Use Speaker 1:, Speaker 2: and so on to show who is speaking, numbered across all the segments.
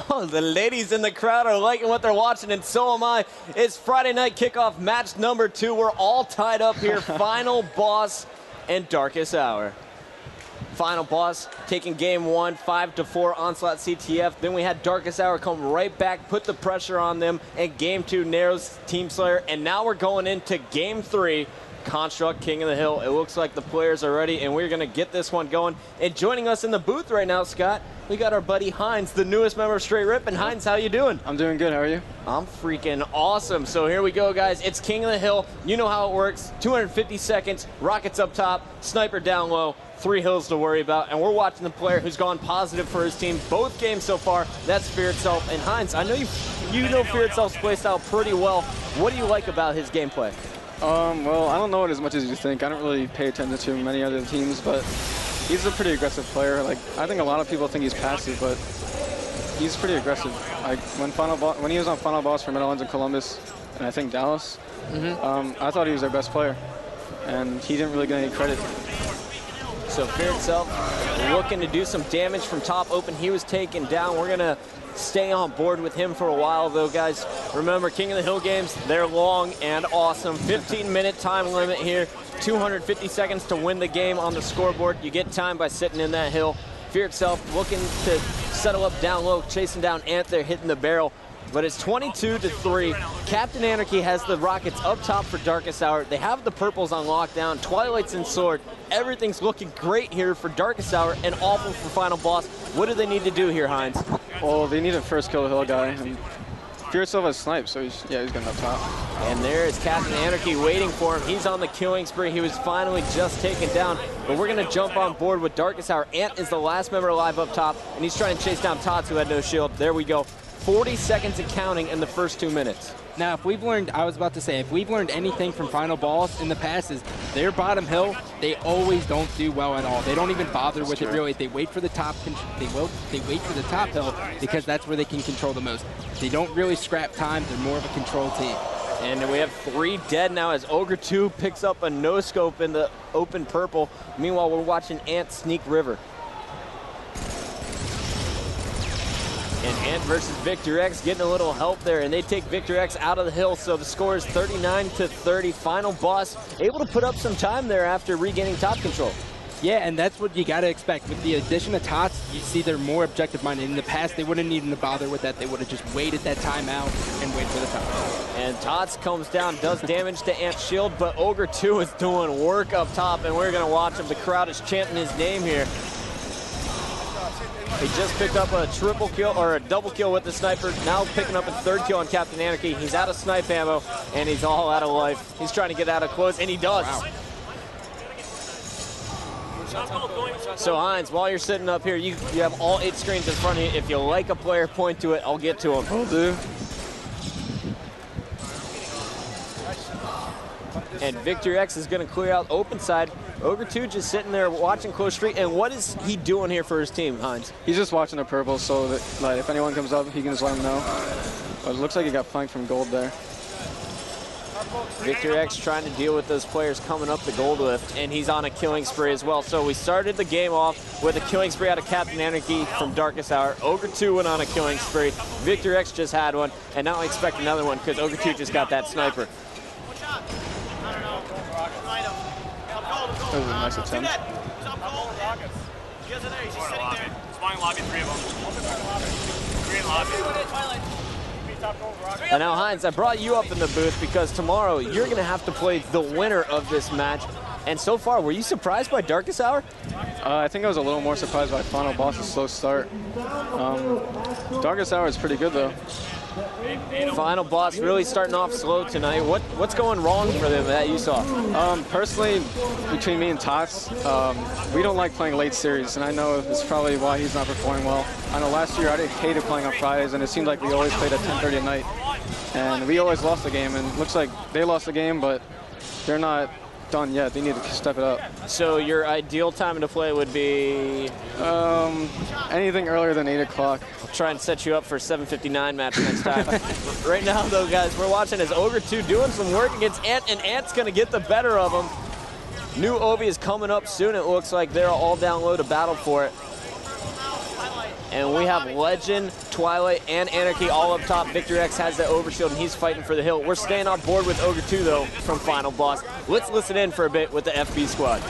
Speaker 1: Oh, the ladies in the crowd are liking what they're watching, and so am I. It's Friday night kickoff match number 2. We're all tied up here. Final Boss and Darkest Hour. Final Boss taking game 1, 5-4 Onslaught CTF. Then we had Darkest Hour come right back, put the pressure on them, and game 2 narrows Team Slayer. And now we're going into game 3. Construct King of the Hill. It looks like the players are ready, and we're going to get this one going. And joining us in the booth right now, Scott, we got our buddy Heinz, the newest member of Straight Rip. And Heinz, how you doing?
Speaker 2: I'm doing good. How are you?
Speaker 1: I'm freaking awesome. So here we go, guys. It's King of the Hill. You know how it works. 250 seconds, rockets up top, sniper down low, 3 hills to worry about. And we're watching the player who's gone positive for his team both games so far. That's Fear Itself. And Heinz, I know you know Fear Itself's playstyle pretty well. What do you like about his gameplay?
Speaker 2: Well, I don't know it as much as you think. I don't really pay attention to many other teams, but he's a pretty aggressive player. Like, I think a lot of people think he's passive, but he's pretty aggressive. Like, when he was on Final Boss for Meadowlands in Columbus, and I think Dallas, I thought he was their best player, and he didn't really get any credit.
Speaker 1: So Fear Itself looking to do some damage from top open. He was taken down. We're going to stay on board with him for a while, though, guys. Remember, King of the Hill games, they're long and awesome. 15-minute time limit here. 250 seconds to win the game on the scoreboard. You get time by sitting in that hill. Fear Itself looking to settle up down low, chasing down Ant there, hitting the barrel. But it's 22-3. Captain Anarchy has the rockets up top for Darkest Hour. They have the purples on lockdown. Twilight's in sword. Everything's looking great here for Darkest Hour and awful for Final Boss. What do they need to do here, Heinz?
Speaker 2: Well, they need a first kill the hill guy. And Fear Itself has snipe, so he's getting up top.
Speaker 1: And there is Captain Anarchy waiting for him. He's on the killing spree. He was finally just taken down. But we're going to jump on board with Darkest Hour. Ant is the last member alive up top, and he's trying to chase down Tots, who had no shield. There we go. 40 seconds of counting in the first 2 minutes.
Speaker 3: Now, if we've learned, I was about to say, if we've learned anything from Final Boss in the past is their bottom hill, they always don't do well at all. They don't even bother with it really. They wait for the top. They wait for the top hill because that's where they can control the most. They don't really scrap time. They're more of a control team.
Speaker 1: And we have 3 dead now as Ogre 2 picks up a no-scope in the open purple. Meanwhile, we're watching Ant sneak river. And Ant versus Victor X getting a little help there, and they take Victor X out of the hill, so the score is 39-30. Final Boss able to put up some time there after regaining top control.
Speaker 3: Yeah, and that's what you got to expect. With the addition of Tots, you see they're more objective-minded. In the past, they wouldn't even bother with that. They would have just waited that time out and wait for the top.
Speaker 1: And Tots comes down, does damage to Ant's shield, but Ogre 2 is doing work up top, and we're going to watch him. The crowd is chanting his name here. He just picked up a triple kill, or a double kill with the sniper, now picking up a 3rd kill on Captain Anarchy. He's out of snipe ammo, and he's all out of life. He's trying to get out of close, and he does.
Speaker 3: Wow.
Speaker 1: So Heinz, while you're sitting up here, you have all 8 screens in front of you. If you like a player, point to it. I'll get to him.
Speaker 2: Will do.
Speaker 1: And Victor X is going to clear out open side. Ogre 2 just sitting there watching close street. And what is he doing here for his team, Heinz?
Speaker 2: He's just watching the purple, so that, like, if anyone comes up, he can just let him know. But it looks like he got flanked from gold there.
Speaker 1: Victor X trying to deal with those players coming up the gold lift, and he's on a killing spree as well. So we started the game off with a killing spree out of Captain Anarchy from Darkest Hour. Ogre 2 went on a killing spree. Victor X just had one, and now I expect another one because Ogre 2 just got that sniper.
Speaker 2: That was a nice attempt.
Speaker 4: Spawning lobby, 3 of them. 3 in lobby.
Speaker 1: And now, Heinz, I brought you up in the booth because tomorrow you're going to have to play the winner of this match. And so far, were you surprised by Darkest Hour?
Speaker 2: I think I was a little more surprised by Final Boss's slow start. Darkest Hour is pretty good, though.
Speaker 1: Final Boss really starting off slow tonight. What's going wrong for them that you saw?
Speaker 2: Personally, between me and Tots, we don't like playing late series, and I know it's probably why he's not performing well. I know last year I hated playing on Fridays, and it seemed like we always played at 10:30 at night. And we always lost the game, and it looks like they lost the game, but they're not done yet. They need to step it up.
Speaker 1: So your ideal time to play would be?
Speaker 2: Anything earlier than 8 o'clock.
Speaker 1: I'll try and set you up for a 7:59 match next time. Right now, though, guys, we're watching as Ogre 2 doing some work against Ant, and Ant's going to get the better of him. New Obi is coming up soon. It looks like they're all down low to battle for it. And we have Legend, Twilight, and Anarchy all up top. Victor X has that overshield, and he's fighting for the hill. We're staying on board with Ogre 2, though, from Final Boss. Let's listen in for a bit with the FB squad.
Speaker 4: Two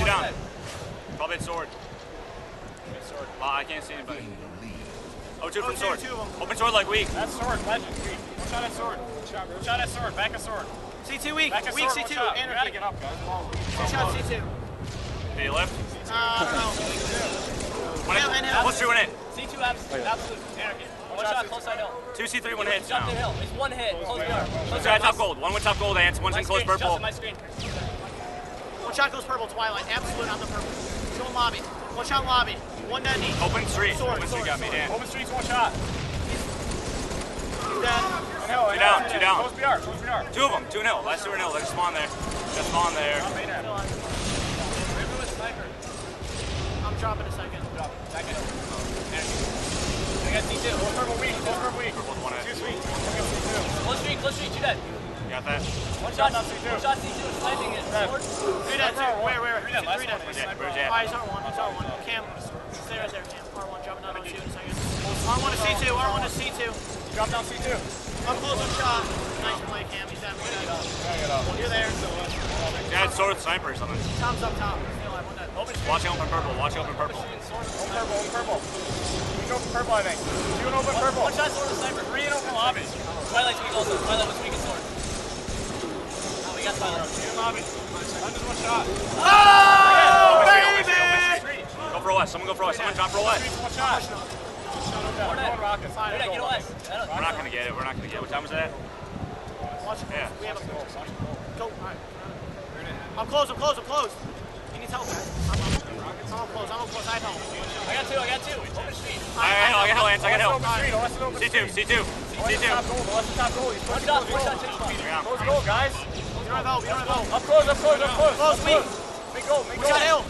Speaker 4: down. Probably at sword. I can't see anybody. Oh, two from sword. Open sword like weak. That's sword, Legend, weak. One shot at sword. One shot at sword, back at sword.
Speaker 5: C2 weak.
Speaker 4: Back at
Speaker 5: Weak
Speaker 4: sword,
Speaker 5: C2.
Speaker 4: one shot.
Speaker 5: Anarchy.
Speaker 4: You gotta get up, guys.
Speaker 5: One shot C2.
Speaker 4: Did he lift?
Speaker 5: No.
Speaker 4: One hit. Let's do one hit.
Speaker 6: C2 absolute. Anarchy. One shot close side hill.
Speaker 4: 2 C3, one hit.
Speaker 6: Jump the hill. It's one hit. Close guard.
Speaker 4: Close guard, top gold. One with top gold, Ants. One's in close purple.
Speaker 6: My screen.
Speaker 5: One shot goes purple. Twilight. Absolute on the purple. Two in lobby. One shot lobby. One dead knee.
Speaker 4: Open street.
Speaker 5: Sword,
Speaker 4: Open street got me, Dan.
Speaker 6: Open streets, one shot.
Speaker 5: Two dead.
Speaker 4: Two down, two down.
Speaker 6: Close BR, close BR.
Speaker 4: Two of them, 2-0. Last 2-0. Let us spawn there. Just spawn there.
Speaker 5: I'm dropping a second.
Speaker 6: Second. I got C2.
Speaker 4: Close purple weak. Purple's one hit.
Speaker 6: Two sweet. Close street, two dead.
Speaker 4: Got that?
Speaker 6: One shot C2. One shot C2. It's sniping it. Sword.
Speaker 5: Three dead. Where?
Speaker 6: Three dead. Last
Speaker 5: Three dead.
Speaker 6: one.
Speaker 4: Where's that?
Speaker 5: Alright, he's R1. He's R1. Cam. Stay right there, Cam. R1. Dropping down on 2 in a second. R1 to C2. R1 to C2.
Speaker 6: Drop down C2.
Speaker 5: Up close, one shot. Nice play, Cam. He's down. You're there.
Speaker 4: Yeah, it's sword sniper or something.
Speaker 5: Tom's up top. Still alive. One dead.
Speaker 4: Watch open purple. Watch open purple.
Speaker 6: Open purple. We go for purple, I think. Two and open purple. One shot sword and sniper. Three and open lobby. Twilight's weak also. Twilight was weak and sword. Oh, we got Twilight. Two in lobby. Just one shot.
Speaker 5: Oh,
Speaker 4: baby! Go for OS. Someone go for OS. Someone drop for OS.
Speaker 6: One shot. We're not rocket. Get OS.
Speaker 4: We're not going to get it. We're not going to get it. What time was that? Yeah.
Speaker 5: We have a go. Alright. I'm close. He needs help, guys. I'm close. I have help.
Speaker 6: I got two. Open street.
Speaker 4: I got hell, Ants. I got hell. C2.
Speaker 6: Top goal. One shot.
Speaker 4: Close
Speaker 6: goal, guys.
Speaker 5: We don't have help.
Speaker 6: Up close.
Speaker 5: Close, weak.
Speaker 6: Big goal.
Speaker 5: We got hill.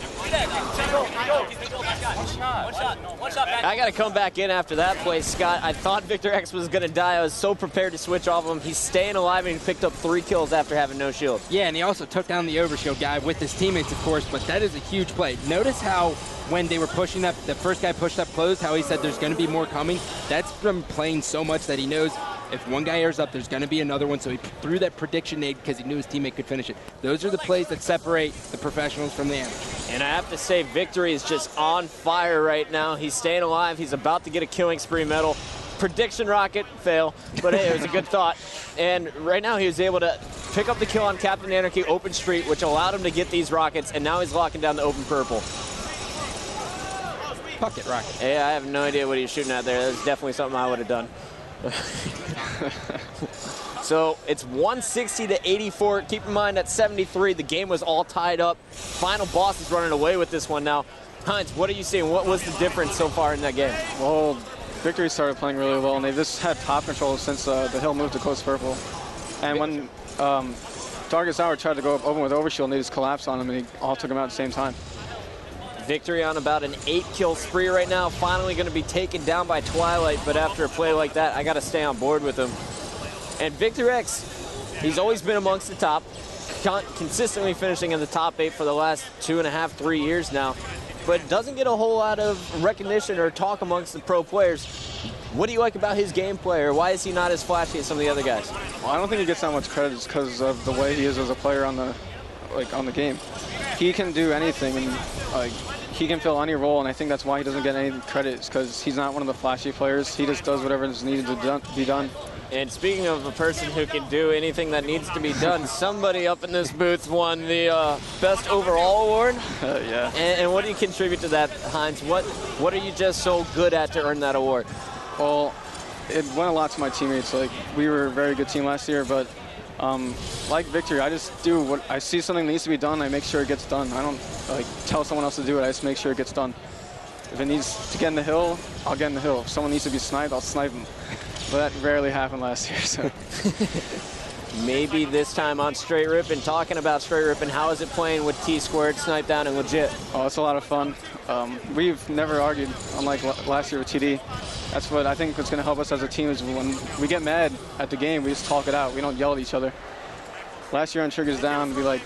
Speaker 6: One shot back.
Speaker 1: I got to come back in after that play, Scott. I thought Victor X was going to die. I was so prepared to switch off him. He's staying alive, and he picked up 3 kills after having no shield.
Speaker 3: Yeah, and he also took down the overshield guy with his teammates, of course, but that is a huge play. Notice how when they were pushing up, the first guy pushed up close, how he said there's going to be more coming. That's from playing so much that he knows if one guy airs up, there's going to be another one, so he threw that prediction nade because he knew his teammate could finish it. Those are the plays that separate the professionals from the amateurs.
Speaker 1: And I have to say, Victory is just on fire right now. He's staying alive. He's about to get a killing spree medal. Prediction rocket, fail, but hey, it was a good thought. And right now he was able to pick up the kill on Captain Anarchy open street, which allowed him to get these rockets, and now he's locking down the open purple.
Speaker 3: Bucket rocket.
Speaker 1: Yeah, I have no idea what he was shooting at there. That's definitely something I would have done. So it's 160 to 84. Keep in mind at 73, the game was all tied up. Final Boss is running away with this one now. Heinz, what are you seeing? What was the difference so far in that game?
Speaker 2: Well, Victory started playing really well, and they've just had top control since the hill moved to close purple. And when Darkest Hour tried to go up open with overshield, and they just collapsed on him, and he all took him out at the same time.
Speaker 1: Victory on about an 8-kill spree right now. Finally going to be taken down by Twilight, but after a play like that, I got to stay on board with him. And Victor X, he's always been amongst the top, consistently finishing in the top 8 for the last 2.5, 3 years now, but doesn't get a whole lot of recognition or talk amongst the pro players. What do you like about his gameplay, or why is he not as flashy as some of the other guys?
Speaker 2: Well, I don't think he gets that much credit just because of the way he is as a player on the game. He can do anything, and he can fill any role, and I think that's why he doesn't get any credit, because he's not one of the flashy players. He just does whatever is needed to be done.
Speaker 1: And speaking of a person who can do anything that needs to be done, somebody up in this booth won the Best Overall Award.
Speaker 2: Yeah.
Speaker 1: And what do you contribute to that, Heinz? What are you just so good at to earn that award?
Speaker 2: Well, it went a lot to my teammates. Like, we were a very good team last year, but like Victory, I just do what I see something needs to be done, I make sure it gets done. I don't tell someone else to do it, I just make sure it gets done. If it needs to get in the hill, I'll get in the hill. If someone needs to be sniped, I'll snipe them. But that rarely happened last year, so.
Speaker 1: Maybe this time on Straight Rip. And talking about Straight Rip, and how is it playing with T-Squared, Snipe Down, and Legit?
Speaker 2: Oh, it's a lot of fun. We've never argued, unlike last year with TD. That's what I think is going to help us as a team, is when we get mad at the game, we just talk it out. We don't yell at each other. last year on Triggers Down, it'd be like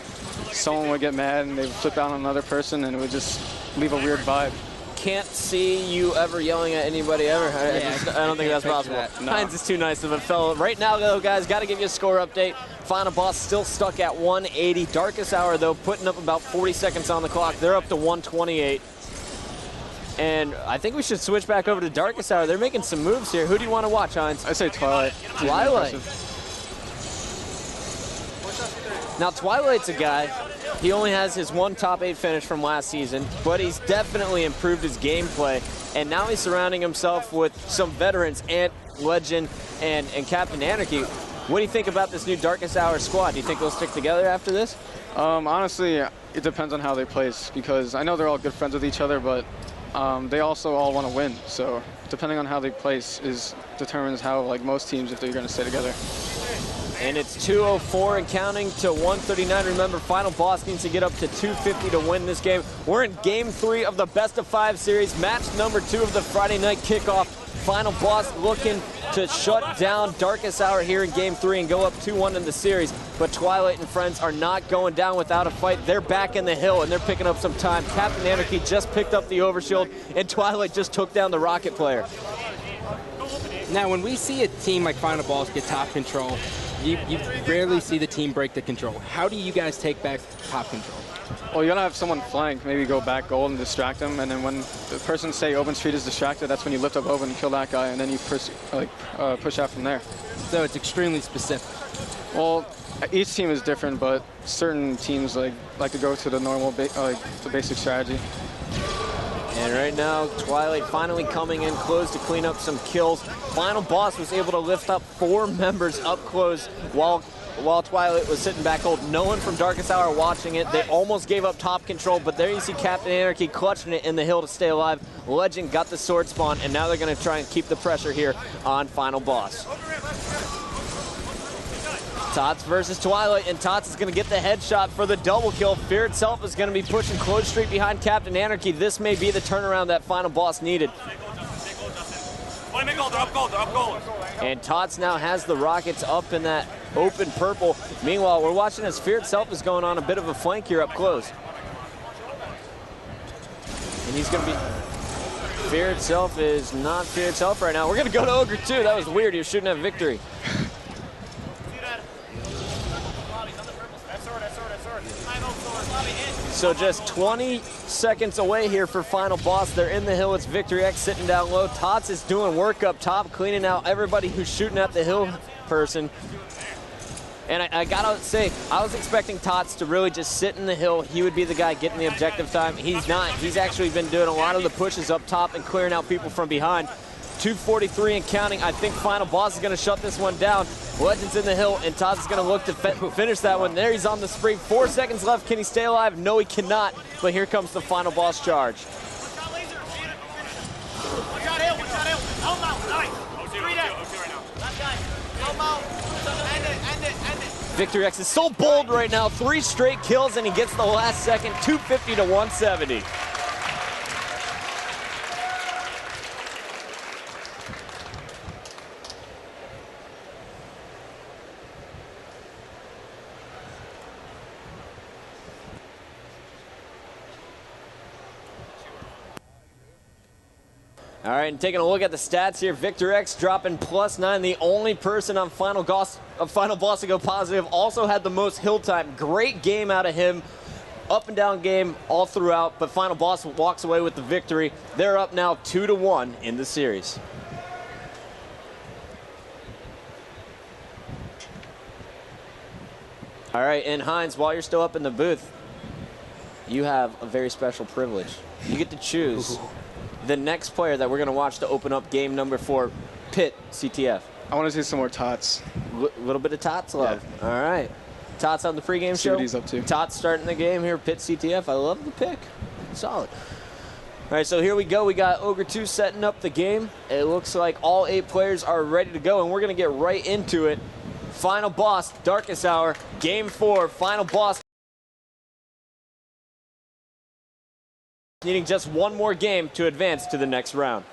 Speaker 2: someone would get mad and they would flip out on another person and it would just leave a weird vibe.
Speaker 1: Can't see you ever yelling at anybody ever. I don't think that's possible.
Speaker 2: No.
Speaker 1: Hines is too nice of a fellow. Right now, though, guys, got to give you a score update. Final Boss still stuck at 180. Darkest Hour, though, putting up about 40 seconds on the clock. They're up to 128. And I think we should switch back over to Darkest Hour. They're making some moves here. Who do you want to watch, Hines?
Speaker 2: I say Twilight.
Speaker 1: Twilight. Now, Twilight's a guy, he only has his one top 8 finish from last season, but he's definitely improved his gameplay, and now he's surrounding himself with some veterans, Ant, Legend, and Captain Anarchy. What do you think about this new Darkest Hour squad? Do you think they'll stick together after this?
Speaker 2: Honestly, it depends on how they place, because I know they're all good friends with each other, but they also all want to win, so depending on how they place determines how, like most teams, if they're going to stay together.
Speaker 1: And it's 204 and counting to 139. Remember, Final Boss needs to get up to 250 to win this game. We're in Game 3 of the Best of 5 series, match number 2 of the Friday night kickoff. Final Boss looking to shut down Darkest Hour here in Game 3 and go up 2-1 in the series. But Twilight and friends are not going down without a fight. They're back in the hill, and they're picking up some time. Captain Anarchy just picked up the overshield, and Twilight just took down the rocket player.
Speaker 3: Now, when we see a team like Final Boss get top control, you rarely see the team break the control. How do you guys take back top control?
Speaker 2: Well, you gotta have someone flank, maybe go back gold and distract them, and then when the person say open street is distracted, that's when you lift up open and kill that guy, and then you push out from there.
Speaker 3: So it's extremely specific.
Speaker 2: Well, each team is different, but certain teams like to go to the normal, the basic strategy.
Speaker 1: And right now, Twilight finally coming in close to clean up some kills. Final Boss was able to lift up 4 members up close while Twilight was sitting back old. No one from Darkest Hour watching it. They almost gave up top control, but there you see Captain Anarchy clutching it in the hill to stay alive. Legend got the sword spawn, and now they're going to try and keep the pressure here on Final Boss. Tots versus Twilight, and Tots is going to get the headshot for the double kill. Fear itself is going to be pushing close street behind Captain Anarchy. This may be the turnaround that Final Boss needed. And Tots now has the Rockets up in that open purple. Meanwhile, we're watching as Fear itself is going on a bit of a flank here up close. And he's going to be... Fear itself is not Fear itself right now. We're going to go to Ogre 2. That was weird. He was shooting at Victory. So just 20 seconds away here for Final Boss. They're in the hill. It's Victory X sitting down low. Tots is doing work up top, cleaning out everybody who's shooting at the hill person. And I gotta say, I was expecting Tots to really just sit in the hill. He would be the guy getting the objective time. He's not. He's actually been doing a lot of the pushes up top and clearing out people from behind. 2:43 and counting. I think Final Boss is going to shut this one down. Legend's in the hill, and Tots is going to look to finish that one. There he's on the spree. 4 seconds left. Can he stay alive? No, he cannot. But here comes the Final Boss charge. Victory X is so bold right now. 3 straight kills, and he gets the last second. 250 to 170. All right, and taking a look at the stats here, Victor X dropping +9. The only person on Final Boss to go positive. Also had the most hill time. Great game out of him. Up and down game all throughout, but Final Boss walks away with the victory. They're up now 2-1 in the series. All right, and Hines, while you're still up in the booth, you have a very special privilege. You get to choose the next player that we're going to watch to open up game number 4, Pitt CTF.
Speaker 2: I want to see some more Tots.
Speaker 1: Little bit of Tots love. Yeah. All right. Tots on the pregame show.
Speaker 2: See what he's up to.
Speaker 1: Tots starting the game here, Pitt CTF. I love the pick. Solid. All right, so here we go. We got Ogre 2 setting up the game. It looks like all 8 players are ready to go, and we're going to get right into it. Final Boss, Darkest Hour, Game 4, Final Boss. Needing just one more game to advance to the next round.